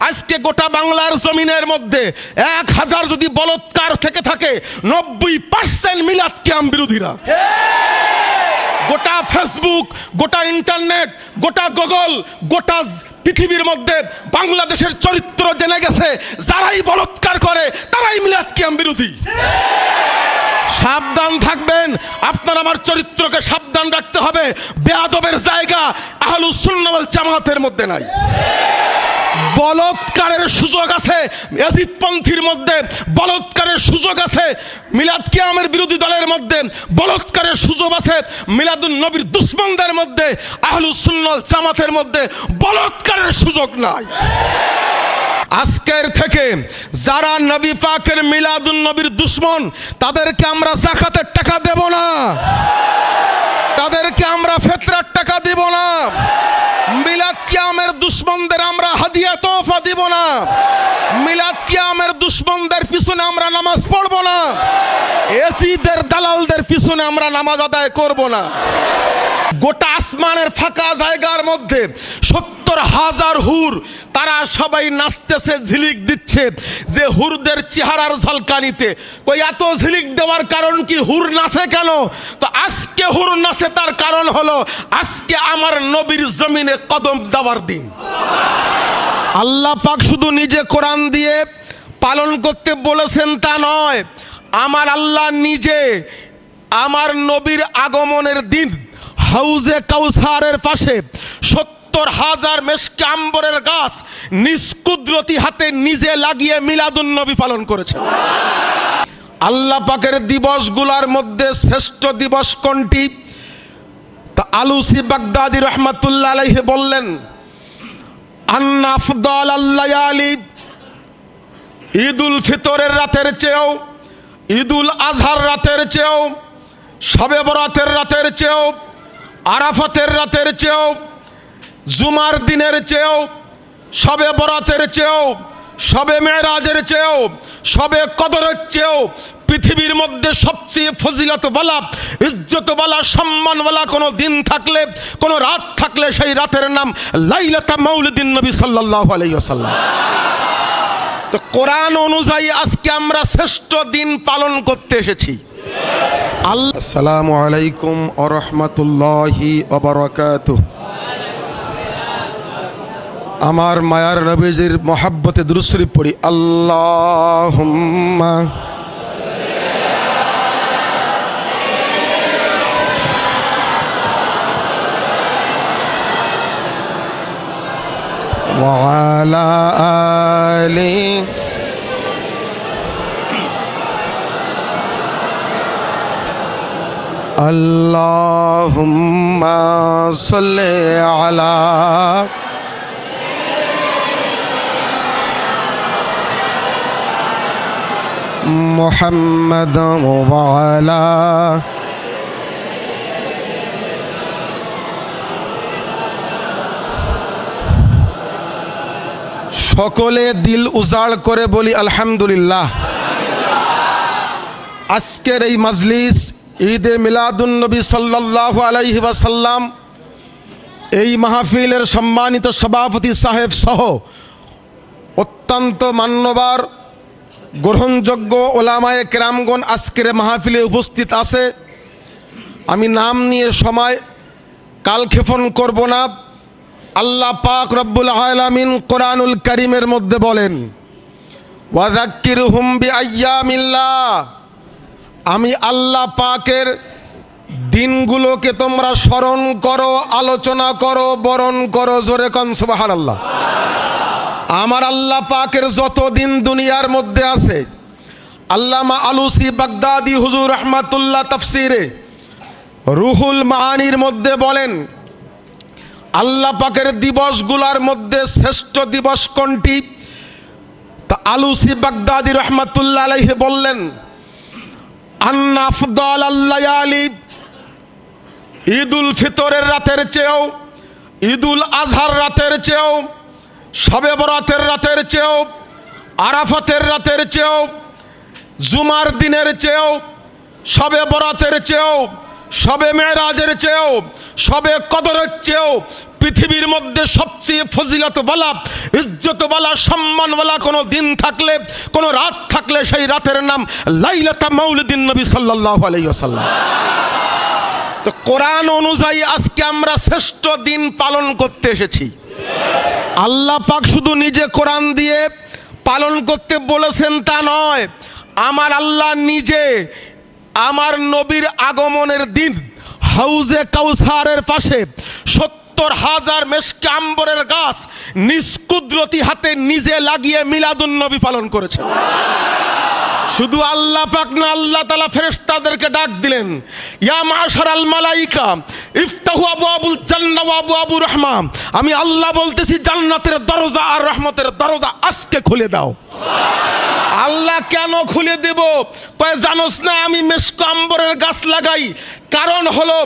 আজকে গোটা বাংলার জমিনের মধ্যে 1000 যদি বলৎকার থেকে থাকে 90% মিলাদ কিয়াম বিরোধীরা। গোটা ফেসবুক, গোটা ইন্টারনেট, গোটা গুগল, গোটা পৃথিবীর মধ্যে বাংলাদেশের চরিত্র জেনে গেছে, যারাই বলৎকার করে তারাই মিলাদ কিয়াম বিরোধী। সাবধান থাকবেন, আপনার আমার চরিত্রকে সাবধান রাখতে হবে। বেয়াদবের জায়গা আহলুস সুন্নাহ ওয়াল জামাতের মধ্যে নাই। বলৎকারের সুযোগ আছে ইয়াজিদপন্থীর মধ্যে, বলৎকারের সুযোগ আছে মিলাদ কিয়ামের বিরোধী দলের মধ্যে, বলৎকারের সুযোগ আছে মিলাদুন নবীর দুশমনদের মধ্যে। আহলুস সুন্নাহ ওয়াল জামাতের মধ্যে বলৎকারের সুযোগ নাই। আজকের থেকে যারা নবী পাকের মিলাদুন নবীর দুশমন, তাদেরকে আমরা যাকাতের টাকা দেব না, তাদেরকে আমরা ফিতরার টাকা দিব না। মিলাদ কিয়ামের দুশমনদের আমরা হাদিয়া তোহফা দিব না। মিলাদ কিয়ামের দুশমনদের পিছনে আমরা নামাজ পড়ব না। এসিদের দালালদের পিছনে আমরা নামাজ আদায় করব না। গোটা আসমানের ফাঁকা জায়গার মধ্যে 70,000 হুর, তারা সবাই নাচতেছে, ঝিলিক দিচ্ছে, যে হুরদের চেহারার ঝলকানিতে। কই এত ঝিলিক দেওয়ার কারণ কি? হুর নাচে কেন? তো আজকে হুর নাচে, তার কারণ হলো আজকে আমার নবীর জমিনে কদম দেওয়ার দিন। আল্লাহ পাক শুধু নিজে কোরআন দিয়ে পালন করতে বলেছেন তা নয়, আমার আল্লাহ নিজে আমার নবীর আগমনের দিন হাউজে কাউসারের পাশে 70,000 মেশকে আম্বরের গাছ নিজ কুদরতি হাতে নিজে লাগিয়ে মিলাদুন নবী পালন করেছেন। আল্লাহ পাকের দিবসগুলোর মধ্যে শ্রেষ্ঠ দিবস কোনটি? তা আলুসি বাগদাদি রহমাতুল্লাহ আলাইহি বললেন, আন্না আফদাল আল-লায়ালি, ঈদুল ফিতরের রাতের চেয়েও, ঈদুল আজহার রাতের চেয়েও, শবে বরাতের রাতের চেয়েও, আরাফাতের রাতের চেয়েও, জুমার দিনের চেয়েও, শবে বরাতের চেয়েও, শবে মেরাজের চেয়েও, শবে কদরের চেয়েও পৃথিবীর মধ্যে সবচেয়ে ফজিলতওয়ালা, ইজ্জতওয়ালা, সম্মানওয়ালা কোনো দিন থাকলে, কোনো রাত থাকলে সেই রাতের নাম লাইলাতা মাউলিদিন নবী সাল্লাল্লাহু আলাইহি ওয়াসাল্লাম। তো কোরআন অনুযায়ী আজকে আমরা শ্রেষ্ঠ দিন পালন করতে এসেছি। আসসালামু আলাইকুম ওয়া রাহমাতুল্লাহি ওয়া বারাকাতুহু। আমার মায়ার নবীজির মহব্বতে দুরূদ শরীফ পড়ি। আল্লাহুম্মা ওয়া আলা আলি আল্লাহুম্মা সাল্লি আলা মুহাম্মাদ ওয়া আলা সকলে দিল উজাড় করে বলি আলহামদুলিল্লাহ। আজকের এই মজলিস ঈদে মিলাদুন নবী সাল্লাল্লাহু আলাইহি ওয়াসাল্লাম, এই মাহফিলের সম্মানিত সভাপতি সাহেব সহ অত্যন্ত মান্যবর গ্রহণযোগ্য ওলামায়ে কেরামগণ আজকের মাহফিলে উপস্থিত আছে। আমি নাম নিয়ে সময় কালক্ষেপণ করব না। আল্লাহ পাক রব্বুল আলামিন কোরআনুল কারীমের মধ্যে বলেন, ওয়াযাক্কিরহুম বিআইয়ামিল্লাহ, আমি আল্লাহ পাকের দিনগুলোকে তোমরা স্মরণ করো, আলোচনা করো, বরণ করো। জোরে কোন সুবহানাল্লাহ। আমার আল্লাহ পাকের যত দিন দুনিয়ার মধ্যে আছে, আল্লামা আলুসি বাগদাদি হুজুর রহমাতুল্লাহ তাফসিরে রুহুল মাআনির মধ্যে বলেন, আল্লাহ পাকের দিবসগুলোর মধ্যে শ্রেষ্ঠ দিবস কোনটি? তা আলুসি বাগদাদি রহমাতুল্লাহ আলাইহি বললেন, আন্না আফদাল আল-লায়ালি, ঈদুল ফিতরের রাতের চেয়েও, ঈদুল আজহার রাতের চেয়েও, শবে বরাতের রাতের চেয়েও, আরাফাতের রাতের চেয়েও, জুমার দিনের চেয়েও, শবে বরাতের চেয়েও, শবে মেরাজের চেয়েও, শবে কদরের চেয়েও পৃথিবীর মধ্যে সবচেয়ে ফজিলতওয়ালা, ইজ্জতওয়ালা, সম্মানওয়ালা কোনো দিন থাকলে, কোনো রাত থাকলে সেই রাতের নাম লাইলাতা মাউলিদিন নবী সাল্লাল্লাহু আলাইহি ওয়াসাল্লাম। তো কোরআন অনুযায়ী আজকে আমরা শ্রেষ্ঠ দিন পালন করতে এসেছি। আল্লাহ পাক শুধু নিজে কোরআন দিয়ে পালন করতে বলেছেন তা নয়, আমার আল্লাহ নিজে আমার নবীর আগমনের দিন হাউজে কাউসারের পাশে 70,000 মেশকে আম্বরের গাছ নিজ কুদরতি হাতে নিজে লাগিয়ে মিলাদুন নবী পালন করেছেন। শুধু আল্লাহ পাক না, আল্লাহ তাআলা ফেরেশতাদেরকে ডাক দিলেন, ইয়া মাশারাল মালাইকা ইফতাহু আবওয়াবুল জান্নাহ ওয়া আবওয়াবুর রাহমা। আমি আল্লাহ বলতেছি, জান্নাতের দরজা আর রহমতের দরজা আজকে খুলে দাও। আল্লাহ কেন খুলে দেব? কয় জানোস না আমি মেশক আম্বরের গাছ লাগাই, কারণ হলো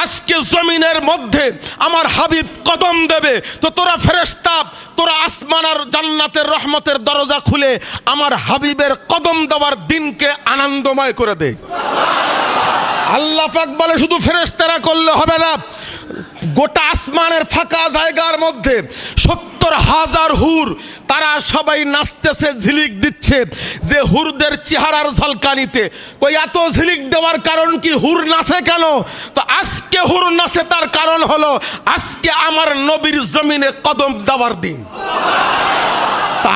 আজকে জমিনের মধ্যে আমার হাবিব কদম দেবে, তো তোরা ফেরেশতা তোরা আসমান আর জান্নাতের রহমতের দরজা খুলে আমার হাবিবের কদম দেওয়ার দিনকে আনন্দময় করে দে। আল্লাহ পাক বলে শুধু ফেরেশতারা করলে হবে না, গোটা আসমানের ফাঁকা জায়গার মধ্যে 70,000 হুর, তারা সবাই নাচতেছে, ঝিলিক দিচ্ছে, যে হুরদের চেহারার ঝলকানিতে। কই এত ঝিলিক দেওয়ার কারণ কি? হুর নাচে কেন? তো আজকে হুর নাচে তার কারণ হলো আজকে আমার নবীর জমিনে কদম দেওয়ার দিন।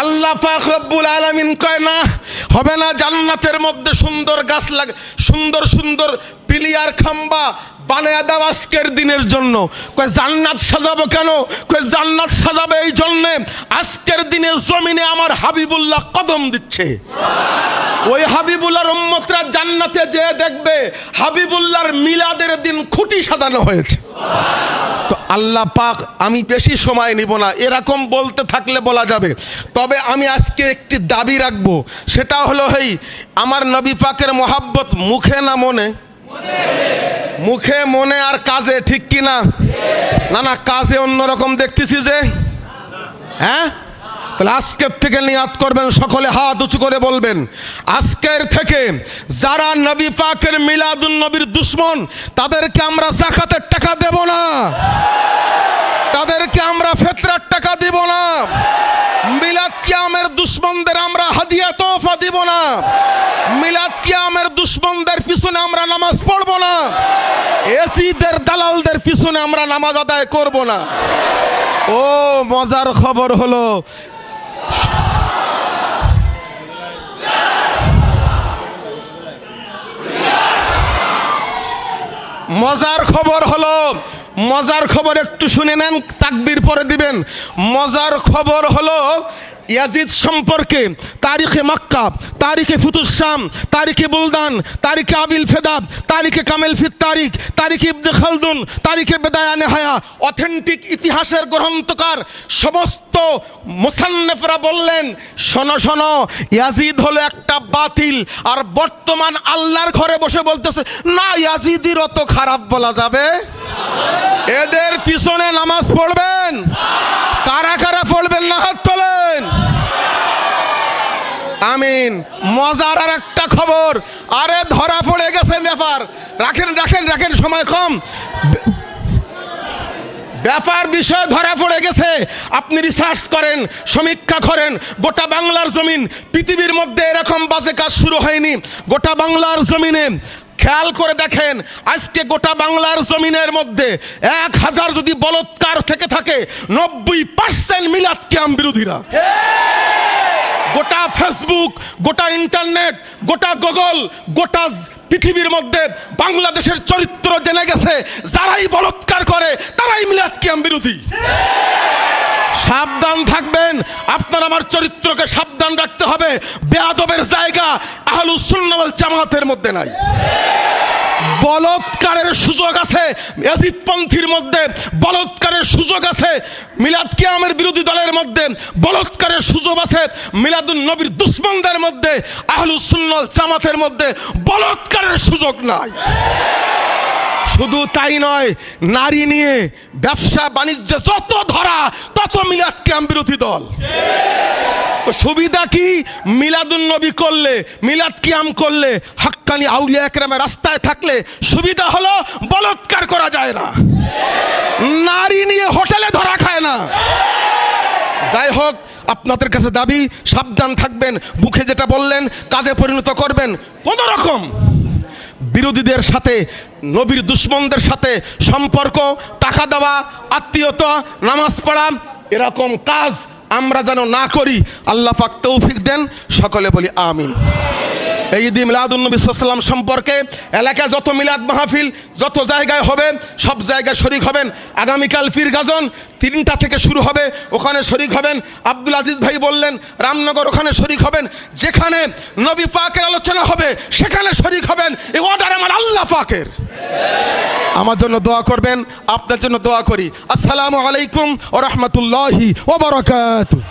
আল্লাহ পাক রব্বুল আলামিন কয় না, হবে না, জান্নাতের মধ্যে সুন্দর গাছ লাগে, সুন্দর সুন্দর পিলিয়ার খাম্বা বানায়া দাও আজকের দিনের জন্য। কয় জান্নাত সাজাবো কেন? কয় জান্নাত সাজাবে এই জন্যে আজকের দিনে জমিনে আমার হাবিবুল্লাহ কদম দিচ্ছে। ওই হাবিবুল্লাহর উম্মতরা জান্নাতে যেয়ে দেখবে হাবিবুল্লাহর মিলাদের দিন খুঁটি সাজানো হয়েছে। তো আল্লাহ পাক, আমি বেশি সময় নিব না, এরকম বলতে থাকলে বলা যাবে, তবে আমি আজকে একটি দাবি রাখবো, সেটা হলো এই আমার নবী পাকের মহাব্বত মুখে না মনে? মুখে, মনে আর কাজে, ঠিক কি না? না না, কাজে অন্যরকম দেখতেছি যে। হ্যাঁ, তাহলে আজকের থেকে নিয়াত করবেন, সকলে হাত উঁচু করে বলবেন, আজকের থেকে যারা নবী পাকের মিলাদুন নবীর দুশ্মন তাদেরকে আমরা যাকাতের টাকা দেব না, তাদেরকে আমরা ফিতরার টাকা দিব না, মিলাদ কিয়ামের দুশ্মনদের আমরা হাদিয়া তোহফা দিব না, মিলাদ কিয়ামের দুশ্মনদের পিছনে আমরা নামাজ পড়ব না, এসিদের দালালদের পিছনে আমরা নামাজ আদায় করব না। ও মজার খবর হলো, মজার খবর একটু শুনে নেন, তাকবীর পরে দিবেন। মজার খবর হলো ইয়াজিদ সম্পর্কে তারিখে মক্কা, তারিখে ফুতুস শাম, তারিখে বুলদান, তারিখে আবিল ফেদাব, তারিখে কামেল ফিত তারিখ, তারিখে ইবনে খালদুন, তারিখে বেদায়া নেহায়া, অথেন্টিক ইতিহাসের গ্রন্থকার সমস্ত মুসান্নিফরা বললেন, শোনো শোনো, ইয়াজিদ হলো একটা বাতিল। আর বর্তমান আল্লাহর ঘরে বসে বলতেছে না, ইয়াজিদির অত খারাপ বলা যাবে। এদের পিছনে নামাজ পড়বেন? কারা কারা পড়বেন না হাত তোলেন। আমিন। মজার আর একটা খবর, আরে ধরা পড়ে গেছে ব্যাপার। রাখেন রাখেন রাখেন, সময় কম। ব্যাপার বিষয় ধরা পড়ে গেছে। আপনি রিসার্চ করেন, সমীক্ষা করেন। গোটা বাংলার জমিন, পৃথিবীর মধ্যে এরকম বাজে কাজ শুরু হয়নি। গোটা বাংলার জমিনে খেয়াল করে দেখেন, আজকে গোটা বাংলার জমিনের মধ্যে 1000 যদি বলৎকার থেকে থাকে, 90% মিলাদ কিয়াম বিরোধীরা। গোটা ফেসবুক, গোটা ইন্টারনেট, গোটা গুগল, গোটা পৃথিবীর মধ্যে বাংলাদেশের চরিত্র জেনে গেছে, যারাই বলৎকার করে তারাই মিলাদ কিয়াম বিরোধী। সাবধান থাকবেন, আপনার আমার চরিত্রকে সাবধান রাখতে হবে। বেয়াদবের জায়গা আহলুস সুন্নাহ ওয়াল জামাতের মধ্যে নাই। বলৎকারের সুযোগ আছে ইয়াজিদপন্থীর মধ্যে, বলৎকারের সুযোগ আছে মিলাদ কিয়ামের বিরোধী দলের মধ্যে, বলৎকারের সুযোগ আছে মিলাদুন নবীর দুশমনদের মধ্যে। আহলুস সুন্নাহ ওয়াল জামাতের মধ্যে বলৎকারের সুযোগ নাই। শুধু তাই নয়, নারী নিয়ে ব্যবসা বাণিজ্য যত ধরা তত মিলাদ কিয়াম বিরোধী দল। তো সুবিধা কি? মিলাদুন নবী করলে, মিলাদ কিয়াম করলে, হাক্কানি আউলিয়া একরামের রাস্তায় থাকলে সুবিধা হলো বলৎকার করা যায় না, নারী নিয়ে হোটেলে ধরা খায় না। যাই হোক, আপনাদের কাছে দাবি, সাবধান থাকবেন, মুখে যেটা বললেন কাজে পরিণত করবেন। কোন রকম বিরোধীদের সাথে, নবীর দুশ্মনদের সাথে সম্পর্ক, টাকা দেওয়া, আত্মীয়তা, নামাজ পড়া, এরকম কাজ আমরা যেন না করি। আল্লাহ পাক তৌফিক দেন, সকলে বলি আমিন। এই ঈদ মিলাদুন নবী সাল্লাল্লাহু আলাইহি ওয়াসাল্লাম সম্পর্কে এলাকায় যত মিলাদ মাহফিল যত জায়গায় হবে সব জায়গায় শরীক হবেন। আগামীকাল পীর গাজন 3টা থেকে শুরু হবে, ওখানে শরীক হবেন। আব্দুল আজিজ ভাই বললেন রামনগর, ওখানে শরীক হবেন। যেখানে নবী পাকের আলোচনা হবে সেখানে শরীক হবেন। এই অর্ডার আমার আল্লাহ পাকের। আমার জন্য দোয়া করবেন, আপনার জন্য দোয়া করি। আসসালামু আলাইকুম ওয়া রাহমাতুল্লাহি ওয়া বারাকাতুহু।